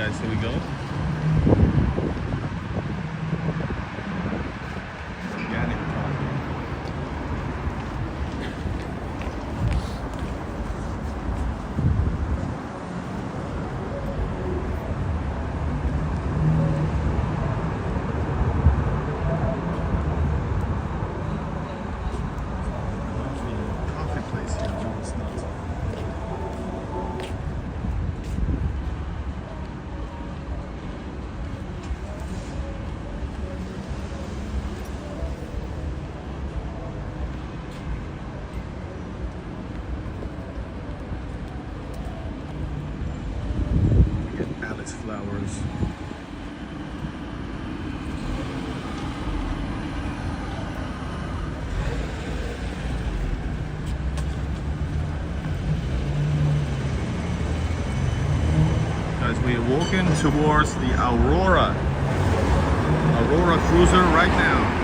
guys, here we go. Organic coffee. Coffee place here, no, it's not. Flowers. Guys, we are walking towards the Aurora Cruiser right now.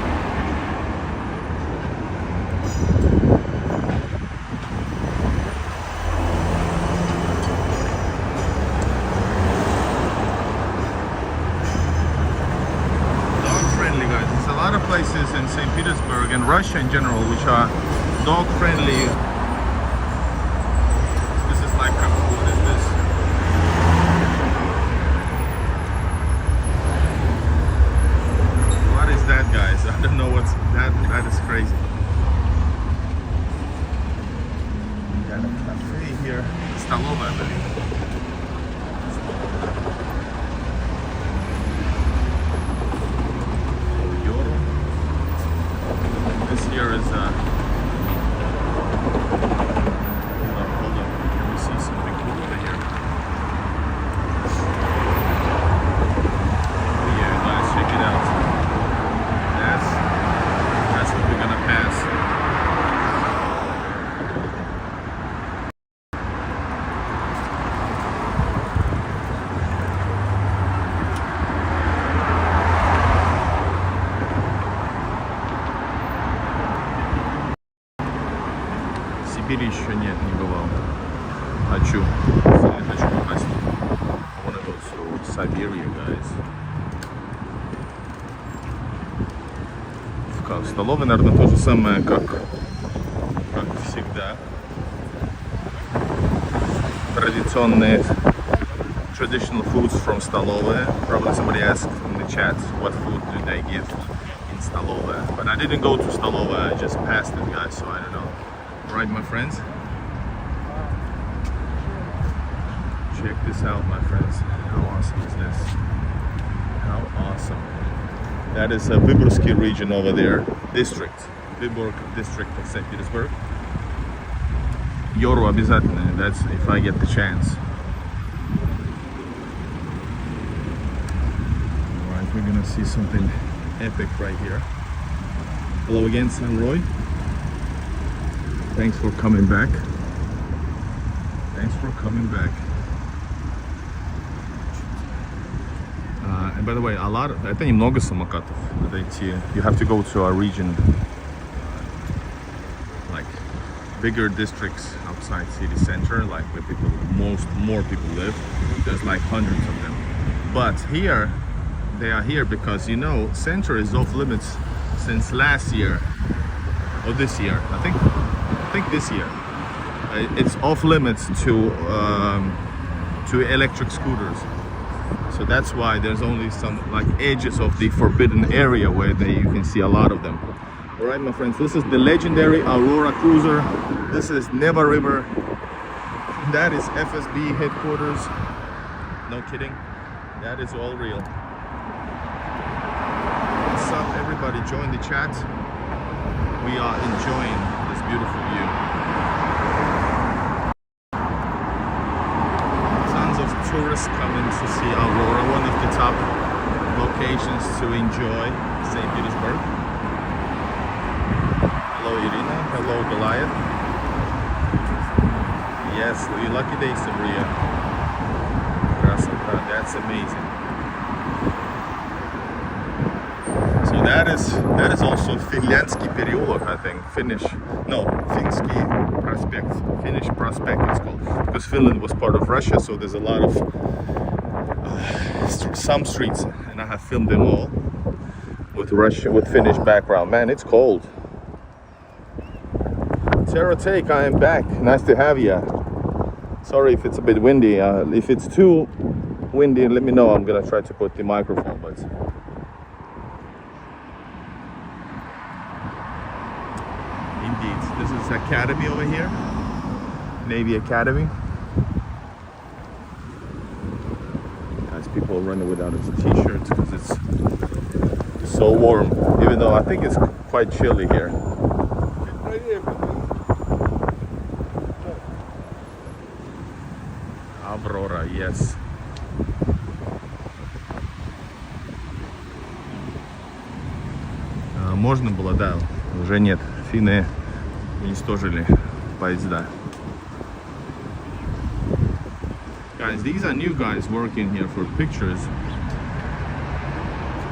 Places in St. Petersburg and Russia in general which are dog friendly. This is like what is this? What is that, guys? I don't know what's that. That is crazy. We got a cafe here. Stolova, I believe. Here is hold up, can we see something cool over here? Oh yeah, guys, check it out. That's what we're gonna pass. Сибири еще нет, не бывал. Хочу попасть. I wanna go to Siberia, guys. В столовой, наверное, то же самое, как всегда. Традиционные traditional foods from столовая. Probably somebody asked in the chat what food do they give in столовая. But I didn't go to столовая, I just passed it, guys, so I don't know. Right, my friends? Check this out, my friends. How awesome is this? How awesome. That is a Vyborg region over there. District. Vyborg district of St. Petersburg. Yoru обязательно. That's if I get the chance. Alright, we're gonna see something epic right here. Hello again, San Roy. Thanks for coming back. Thanks for coming back. And by the way, это немного самокатов. You have to go to a region like bigger districts outside city center, like where more people live. There's like hundreds of them. But here, they are here because center is off limits since last year or this year. I think this year it's off limits to electric scooters, so that's why there's only some like edges of the forbidden area where you can see a lot of them. All right, my friends, this is the legendary Aurora Cruiser. This is Neva River. That is FSB headquarters. No kidding, that is all real. What's up, everybody? Join the chat. We are enjoying this beautiful view. Tons of tourists coming to see Aurora, one of the top locations to enjoy St. Petersburg. Hello Irina, hello Goliath. Yes, your lucky day, Sabria. That's amazing. So that is also Finlandsky переулок, I think. Finsky Prospect. Finnish Prospect it's called. Because Finland was part of Russia, so there's a lot of some streets, and I have filmed them all with Finnish background. Man, it's cold. Terra Take, I am back. Nice to have you. Sorry if it's a bit windy. If it's too windy, let me know. I'm gonna try to put the microphone, but indeed, this is Academy over here, Navy Academy. Guys, people are running without a t-shirt because it's so warm. Even though I think it's quite chilly here. Aurora, yes. Можно было, да, уже нет. Финны уничтожили поезда. Guys, these are new guys working here for pictures.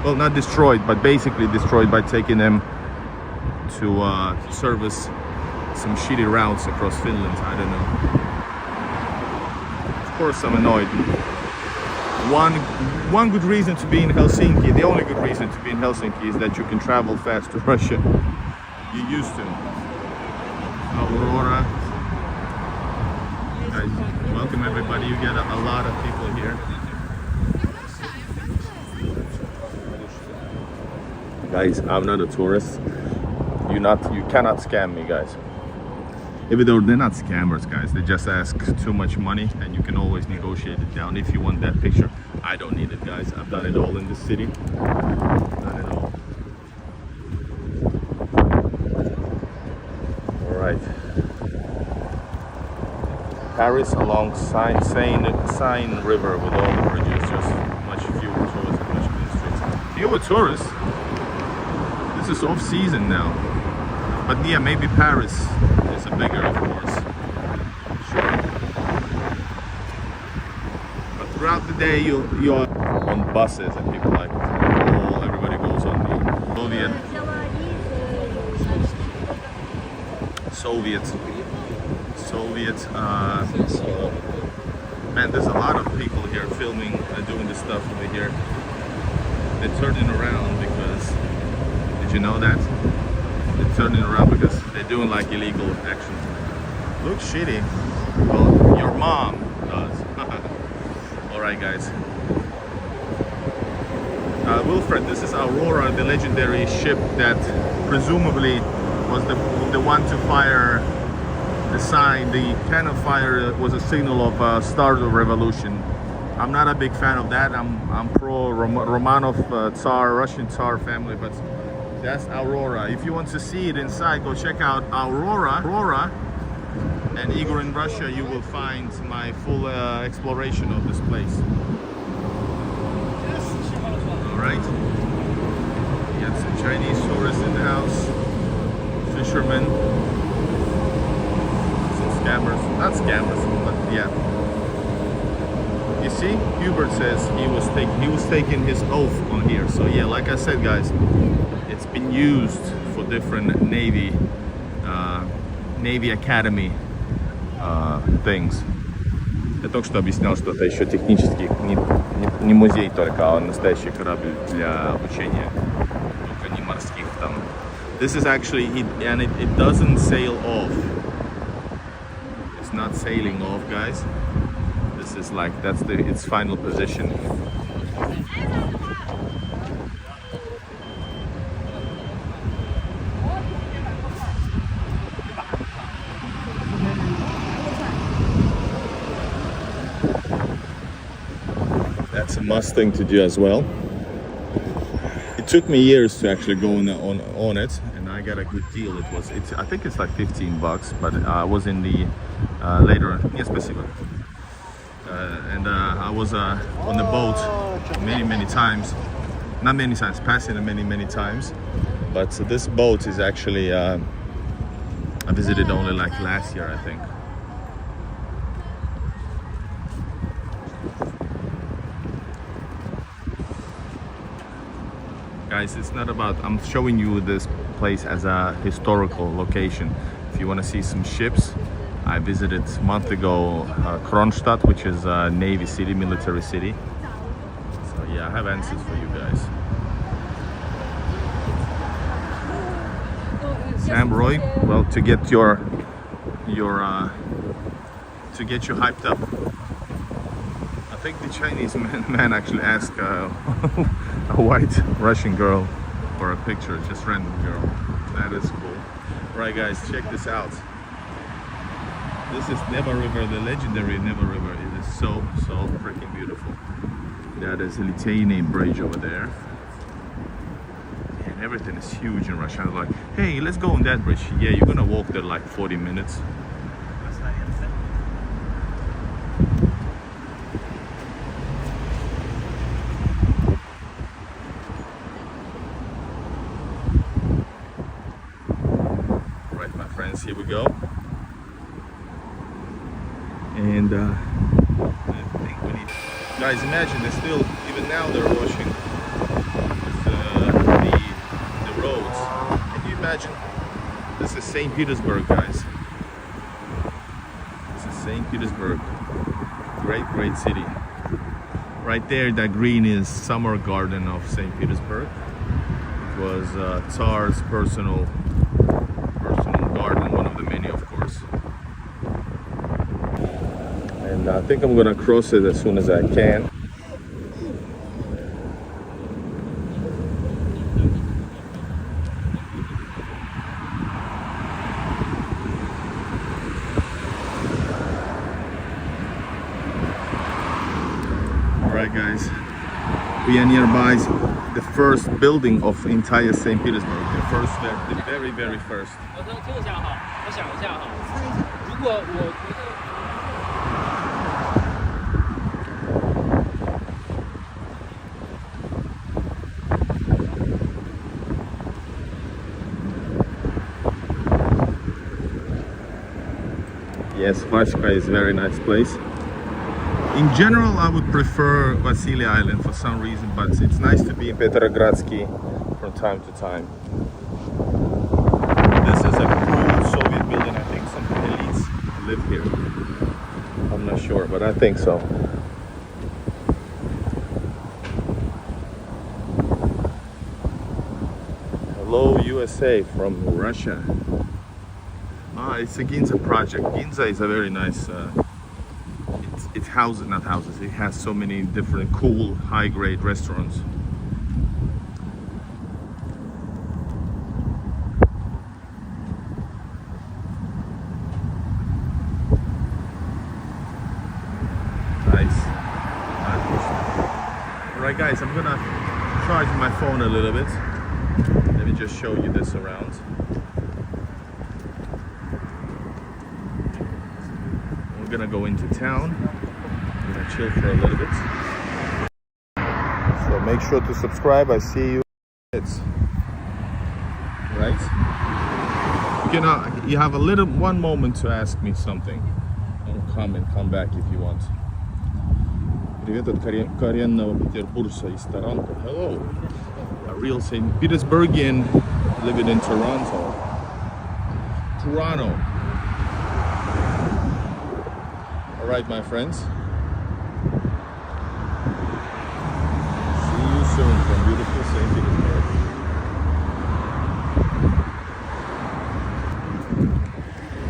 Well, not destroyed, but basically destroyed by taking them to service some shitty routes across Finland. I don't know. Of course, I'm annoyed. One good reason to be in Helsinki, the only good reason to be in Helsinki, is that you can travel fast to Russia. You used to. Aurora. Guys, welcome everybody. You get a lot of people here. Guys, I'm not a tourist. You cannot scam me, guys. Even though they're not scammers, guys, they just ask too much money, and you can always negotiate it down if you want that picture. I don't need it, guys. I've done it all in this city. Done it all. All right. Paris along Seine River with all the bridges, just much fewer tourists, much clean streets. Fewer tourists. This is off season now, but yeah, maybe Paris is a bigger, of course. Sure. But throughout the day, you're on buses, and people like everybody goes on the Soviet. Man, there's a lot of people here filming and doing this stuff over here. They're turning around because. Did you know that? They're turning around because they're doing like illegal action. Looks shitty. Well, your mom does. Alright, guys. Wilfred, this is Aurora, the legendary ship that presumably was the one to fire the sign. The cannon fire was a signal of start of revolution. I'm not a big fan of that. I'm pro Romanov Tsar, Russian Tsar family, but that's Aurora. If you want to see it inside, go check out Aurora and Igor in Russia. You will find my full exploration of this place. Alright. We got some Chinese tourists in the house, fishermen, some scammers. Not scammers, but yeah. You see, Hubert says he was taking his oath on here. So yeah, like I said, guys, it's been used for different Navy Academy things. Я только что объяснял, что это еще технически не музей только, а настоящий корабль для обучения, только не морских там. This is actually and it doesn't sail off. It's not sailing off, guys. This is like that's its final position. That's a must thing to do as well. It took me years to actually go on it, and I got a good deal. I think it's like $15, but I was in the later. Yes, спасибо. And I was on the boat many times. Not many times, passing it many times. But this boat is actually I visited only like last year, I think. Guys, it's not about, I'm showing you this place as a historical location. If you want to see some ships, I visited a month ago Kronstadt, which is a Navy city, military city. Yeah, I have answers for you guys. Sam Roy, well, to get your to get you hyped up. I think the Chinese man actually asked a white Russian girl for a picture, just random girl. That is cool. Right, guys, check this out. This is Neva River, the legendary Neva River. It is so freaking beautiful. That is a Lithuanian bridge over there. And everything is huge in Russia. I'm like, hey, let's go on that bridge. Yeah, you're gonna walk there like 40 minutes. Right, my friends, here we go. And I think we need, guys, imagine they're still, even now they're washing the roads. Can you imagine? This is St. Petersburg, guys. This is St. Petersburg. Great city. Right there, that green is summer garden of St. Petersburg. It was Tsar's personal garden, one of the many, of course. And I think I'm gonna cross it as soon as I can. Alright, guys, we are nearby the first building of entire St. Petersburg. The very first. Yes, Vyborg is a very nice place. In general, I would prefer Vasily Island for some reason, but it's nice to be in Petrogradskaya from time to time. This is a cool Soviet building. I think some elites live here. I'm not sure, but I think so. Hello, USA from Russia. It's a Ginza project. Ginza is a very nice, it houses, not houses, it has so many different cool, high-grade restaurants. Nice. Alright, guys, I'm gonna charge my phone a little bit. Let me just show you this around. We're gonna go into town. I'm gonna chill for a little bit. So make sure to subscribe. I see you. Right? You have one moment to ask me something. And come back if you want. Привет от коренного петербуржца из Торонто. Hello. A real St. Petersburgian living in Toronto. Alright, my friends.